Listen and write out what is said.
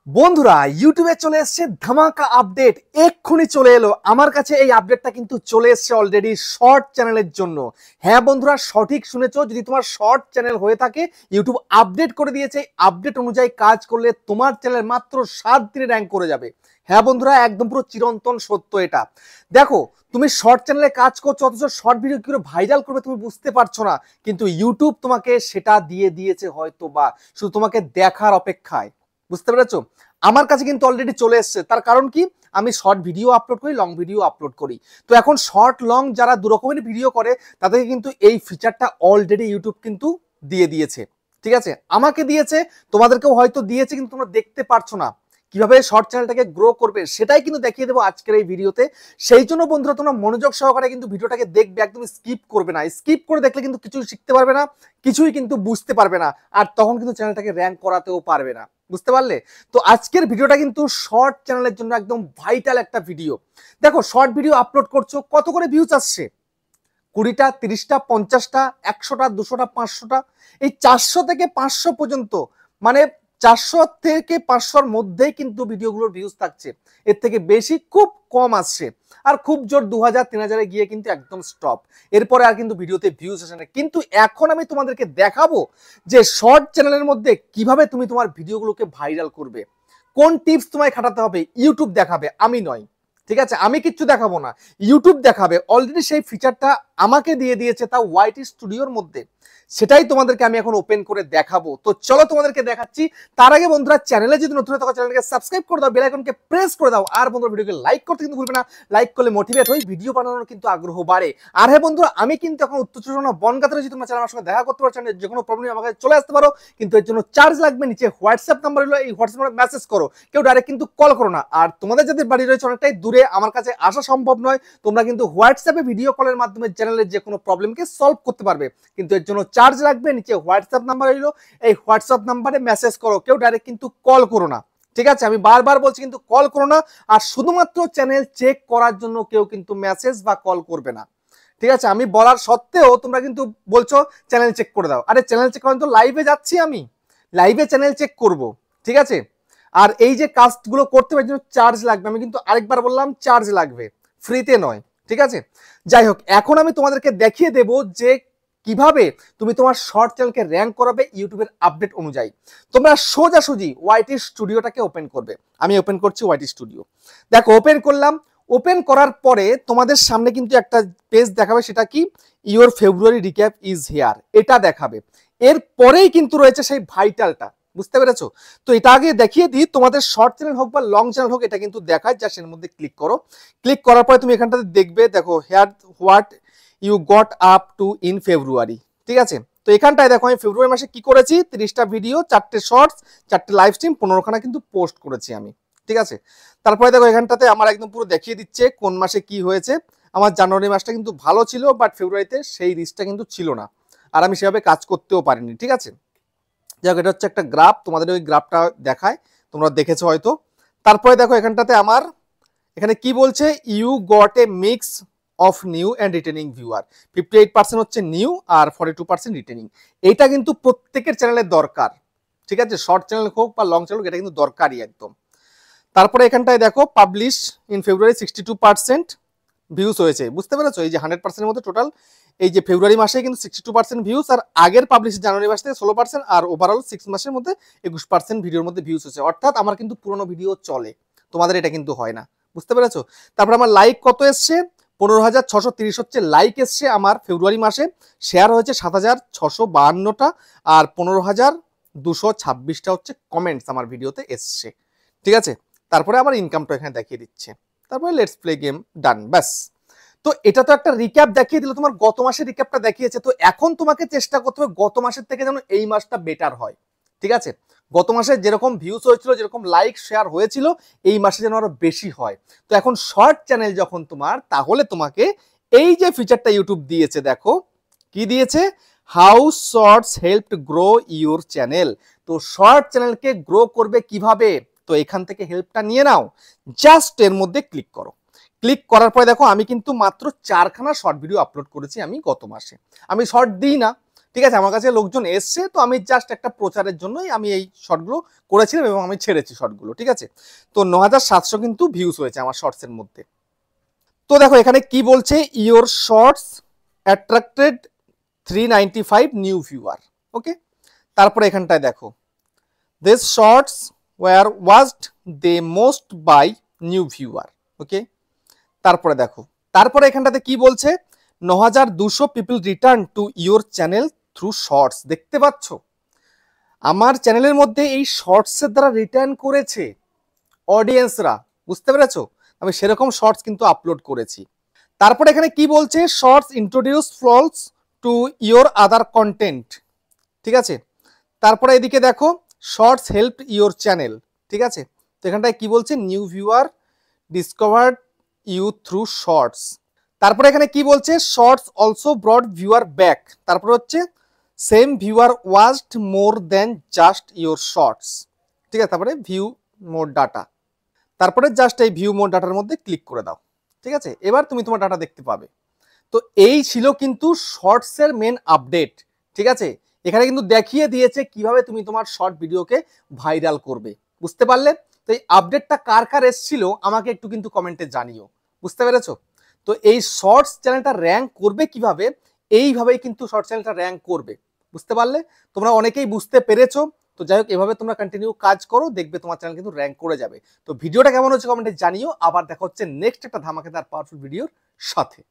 বন্ধুরা ইউটিউবে চলে এসেছে ধামাকা আপডেট এক্ষুনি চলে এলো আমার কাছে। এই আপডেটটা কিন্তু চলে এসেছে অলরেডি শর্ট চ্যানেলের জন্য। হ্যাঁ বন্ধুরা, সঠিক শুনেছো, যদি তোমার শর্ট চ্যানেল হয়ে থাকে ইউটিউব আপডেট করে দিয়েছে। আপডেট অনুযায়ী কাজ করলে তোমার চ্যানেল মাত্র 7 দিনে র্যাঙ্ক করে যাবে। হ্যাঁ বন্ধুরা, একদম পুরো চিরন্তন সত্য এটা। দেখো, তুমি শর্ট চ্যানেলে কাজ করছো অথচ শর্ট ভিডিও কি করে ভাইরাল করবে তুমি বুঝতে পারছো না, কিন্তু ইউটিউব তোমাকে সেটা দিয়ে দিয়েছে হয়তো, বা শুধু তোমাকে দেখার অপেক্ষায়। বুঝতে পেরেছো? আমার কাছে কিন্তু অলরেডি চলে এসেছে। তার কারণ কি, আমি শর্ট ভিডিও আপলোড করি, লং ভিডিও আপলোড করি। তো এখন শর্ট লং যারা দু রকমের ভিডিও করে তাদেরকে কিন্তু এই ফিচারটা অলরেডি ইউটিউব কিন্তু দিয়ে দিয়েছে। ঠিক আছে, আমাকে দিয়েছে, তোমাদেরকেও হয়তো দিয়েছে, কিন্তু তোমরা দেখতে পারছো না। কিভাবে শর্ট চ্যানেলটাকে গ্রো করবে সেটাই কিন্তু দেখিয়ে দেবো আজকের এই ভিডিওতে। সেই জন্য বন্ধুরা তোমরা মনোযোগ সহকারে কিন্তু ভিডিওটাকে দেখবে, একদম স্কিপ করবে না। স্কিপ করে দেখলে কিন্তু কিছুই শিখতে পারবে না, কিছুই কিন্তু বুঝতে পারবে না, আর তখন কিন্তু চ্যানেলটাকে র্যাঙ্ক করাতেও পারবে না। বুঝতে পারলে? তো আজকের ভিডিওটা কিন্তু শর্ট চ্যানেলের জন্য একদম ভাইটাল একটা ভিডিও। দেখো, শর্ট ভিডিও আপলোড করছো, কত করে ভিউজ আসছে? 20টা, 30টা, 50টা, 100টা, 200টা, 500টা, এই 400 থেকে 500 পর্যন্ত, মানে 400 থেকে 500-র মধ্যেই কিন্তু ভিডিওগুলোর ভিউজ থাকছে। এর থেকে বেশি খুব কম আসছে, আর খুব জোর 2000 3000-এ গিয়ে কিন্তু একদম স্টপ। এরপরে আর কিন্তু ভিডিওতে ভিউজ আসে না। কিন্তু এখন আমি তোমাদেরকে দেখাবো যে শর্ট চ্যানেলের মধ্যে কিভাবে তুমি তোমার ভিডিওগুলোকে ভাইরাল করবে। কোন টিপস তোমায় খাটাতে হবে ইউটিউব দেখাবে, আমি নয়। ঠিক আছে, আমি কিচ্ছু দেখাবো না, ইউটিউব দেখাবে। অলরেডি সেই ফিচারটা আমাকে দিয়ে দিয়েছে, তা ওয়াইটি স্টুডিওর মধ্যে। সেটাই তোমাদেরকে আমি এখন ওপেন করে দেখাবো। তো চলো তোমাদেরকে দেখাচ্ছি। তার আগে বন্ধুরা, চ্যানেলে যদি নতুন থাকো চ্যানেলকে সাবস্ক্রাইব করে দাও, বেল আইকনকে প্রেস করে দাও, আর বন্ধুরা ভিডিওকে লাইক করতে কিন্তু ভুলবে না। লাইক করলে মোটিভেট হই, ভিডিও বানানোর কিন্তু আগ্রহ বাড়ে। আর হ্যাঁ বন্ধুরা, আমি কিন্তু এখন উত্তর বনগাঁতে রয়েছি। তোমরা চ্যানেল আমার সঙ্গে দেখা করতে পারছো, যে কোনো প্রবলেম আমাকে চলে আসতে পারো, কিন্তু এর জন্য চার্জ লাগবে। নিচে হোয়াটসঅ্যাপ নাম্বার হলো, এই হোয়াটসঅ্যাপ নাম্বারে মেসেজ করো, কেউ ডাইরেক্ট কিন্তু কল করো না। আর তোমাদের যাদের বাড়ি রয়েছে অনেকটাই দূরে, আমার কাছে আসা সম্ভব নয়, তোমরা কিন্তু হোয়াটসঅ্যাপে ভিডিও কলের মাধ্যমে চ্যানেলের যে কোনো প্রবলেমকে সলভ করতে পারবে, কিন্তু এর জন্য চার্জ লাগবে। নিচে হোয়াটসঅ্যাপ নাম্বার হলো, এই হোয়াটসঅ্যাপ নাম্বারে মেসেজ করো, কেউ ডাইরেক্ট কিন্তু কল করো না। ঠিক আছে, আমি বারবার বলছি কিন্তু কল করো না। আর শুধুমাত্র চ্যানেল চেক করার জন্য কেউ কিন্তু মেসেজ বা কল করবে না। ঠিক আছে, আমি বলার সত্ত্বেও তোমরা কিন্তু বলছো চ্যানেল চেক করে দাও। আরে চ্যানেল চেক করেন তো, লাইভে যাচ্ছি আমি, লাইভে চ্যানেল চেক করব। ঠিক আছে, আর এই যে কাজগুলো করতে পারার জন্য চার্জ লাগবে। আমি কিন্তু আরেকবার বললাম, চার্জ লাগবে, ফ্রিতে নয়। ঠিক আছে, যাই হোক, এখন আমি তোমাদেরকে দেখিয়ে দেব যে কিভাবে তুমি তোমার শর্ট চ্যানেলকে র্যাঙ্ক করাবে ইউটিউবের আপডেট অনুযায়ী। তোমরা সোজাসুজি ওয়াইটি স্টুডিওটাকে ওপেন করবে। আমি ওপেন করছি ওয়াইটি স্টুডিও। দেখো, ওপেন করলাম। ওপেন করার পরে তোমাদের সামনে কিন্তু একটা পেজ দেখাবে, সেটা কি, your February recap is here, এটা দেখাবে। এর পরেই কিন্তু রয়েছে সেই ভাইটালটা। বুঝতে পেরেছো? তো এটা আগে দেখিয়ে দিই, তোমাদের শর্ট চ্যানেল হোক বা লং চ্যানেল হোক, এটা কিন্তু দেখায়। জাস্ট এর মধ্যে ক্লিক করো। ক্লিক করার পরে তুমি এখানটাতে দেখবে, দেখো, here what you got up to in February. ঠিক আছে, তো এখানটায় দেখো আমি ফেব্রুয়ারি মাসে কি করেছি, 30টা ভিডিও, 4টে শর্টস, 4টে লাইভ স্ট্রিম, 15খানা কিন্তু পোস্ট করেছি আমি। ঠিক আছে, তারপরে দেখো এখানটাতে আমার একদম পুরো দেখিয়ে দিচ্ছে কোন মাসে কি হয়েছে। আমার জানুয়ারি মাসটা কিন্তু ভালো ছিল, বাট ফেব্রুয়ারিতে সেই রিচটা কিন্তু ছিল না, আর আমি সেভাবে কাজ করতেও পারিনি। ঠিক আছে, যাক, এটা হচ্ছে একটা গ্রাফ, তোমাদের ওই গ্রাফটা দেখায়, তোমরা দেখেছো হয়তো। তারপরে দেখো এখানটাতে আমার এখানে কি বলছে, you got a mix of new and returning viewer. 58% হচ্ছে নিউ আর 42% রিটেনিং। এইটা কিন্তু প্রত্যেকের চ্যানেলের দরকার। ঠিক আছে, শর্ট চ্যানেল হোক বা লং চ্যানেল হোক, এটা কিন্তু দরকারই একদম। তারপরে এখানটায় দেখো, পাবলিশ ইন ফেব্রুয়ারি 62% ভিউজ হয়েছে। বুঝতে পেরেছো? এই যে 100%-এর মধ্যে টোটাল এই যে ফেব্রুয়ারি মাসে কিন্তু 62% ভিউজ, আর আগের পাবলিশ জানুয়ারি মাস থেকে 16%, আর ওভারঅল 6 মাসের মধ্যে 21% ভিডিওর মধ্যে ভিউজ হয়েছে। অর্থাৎ আমার কিন্তু পুরোনো ভিডিও চলে, তোমাদের এটা কিন্তু হয় না। বুঝতে পেরেছো? তারপর আমার লাইক কত এসছে, 15,630 হচ্ছে লাইক এসছে আমার ফেব্রুয়ারি মাসে। শেয়ার হয়েছে 7,652টা, আর 15,226টা হচ্ছে কমেন্টস আমার ভিডিওতে এসছে। ঠিক আছে, তারপরে আমার ইনকামটা এখানে দেখিয়ে দিচ্ছে। তারপরে লেটস প্লে গেম, ডান, ব্যাস। তো এটা তো একটা রিক্যাপ দেখিয়ে দিল, তোমার গত মাসের রিক্যাপটা দেখিয়েছে। তো এখন তোমাকে চেষ্টা করতে হবে গত মাসের থেকে যেন এই মাসটা বেটার হয়। ঠিক আছে, গত মাসে যেরকম ভিউজ হয়েছিল, যেরকম লাইক শেয়ার হয়েছিল, এই মাসে যেন আরো বেশি হয়। তো এখন শর্ট চ্যানেল যখন তোমার, তাহলে তোমাকে এই যে ফিচারটা ইউটিউব দিয়েছে, দেখো কি দিয়েছে, how shorts help grow your channel. তো শর্ট চ্যানেলকে গ্রো করবে কিভাবে, তো এখান থেকে হেল্পটা নিয়ে নাও। জাস্ট এর মধ্যে ক্লিক করো। ক্লিক করার পরে দেখো আমি কিন্তু মাত্র 4খানা শর্ট ভিডিও আপলোড করেছি আমি গত মাসে। আমি শর্ট দিই না, ঠিক আছে, আমার কাছে লোকজন এসছে, তো আমি জাস্ট একটা প্রচারের জন্যই আমি এই শর্টগুলো করেছিলাম এবং আমি ছেড়েছি শর্টগুলো। ঠিক আছে, তো ৯৭০০ কিন্তু ভিউজ হয়েছে আমার শর্টসের মধ্যে। তো দেখো এখানে কি বলছে, your shorts attracted 395 new viewer. Okay, তারপরে এখানটায় দেখো this shorts were watched the most by new viewer. Okay, তারপরে দেখো, তারপরে এখানটাতে কি বলছে, ৯২০০ people return to your channel through shorts. দেখতে পাচ্ছ আমার চ্যানেলের মধ্যে এই শর্টসের দ্বারা রিটার্ন করেছে অডিয়েন্সরা, বুঝতে পেরেছো? আমি সেরকম শর্টস কিন্তু আপলোড করেছি। তারপরে এখানে কি বলছে, shorts introduce falls to your other content. ঠিক আছে, তারপরে এদিকে দেখো শর্টস হেল্প ইওর চ্যানেল। ঠিক আছে, তো এখানটায় কি বলছে, new viewer discovered you through shorts. তারপরে এখানে কি বলছে, shorts also brought viewer back. তারপরে হচ্ছে same viewer watched more than just your shorts. ঠিক আছে, তারপরে ভিউ মোর ডাটা, তারপরে জাস্ট এই ভিউ মোর ডাটার মধ্যে ক্লিক করে দাও। ঠিক আছে, এবার তুমি তোমার ডাটা দেখতে পাবে। তো এই ছিল কিন্তু শর্টসের মেন আপডেট। ঠিক আছে, এখানে কিন্তু দেখিয়ে দিয়েছে কিভাবে তুমি তোমার শর্ট ভিডিওকে ভাইরাল করবে। বুঝতে পারলে? তো এই আপডেটটা কার কার এসেছিল আমাকে একটু কিন্তু কমেন্টে জানিও। বুঝতে পেরেছো? তো এই শর্টস চ্যানেলটা র্যাঙ্ক করবে কিভাবে, এইভাবেই কিন্তু শর্ট চ্যানেলটা র্যাঙ্ক করবে। বুঝতে পারলে? তোমরা অনেকেই বুঝতে পেরেছো। তো যাই হোক, এভাবে তোমরা কন্টিনিউ কাজ করো, দেখবে তোমার চ্যানেল কিন্তু র্যাঙ্ক করে যাবে। তো ভিডিওটা কেমন হচ্ছে কমেন্টে জানিও। আবার দেখা হচ্ছে নেক্সট একটা ধামাকেদার পাওয়ারফুল ভিডিওর সাথে।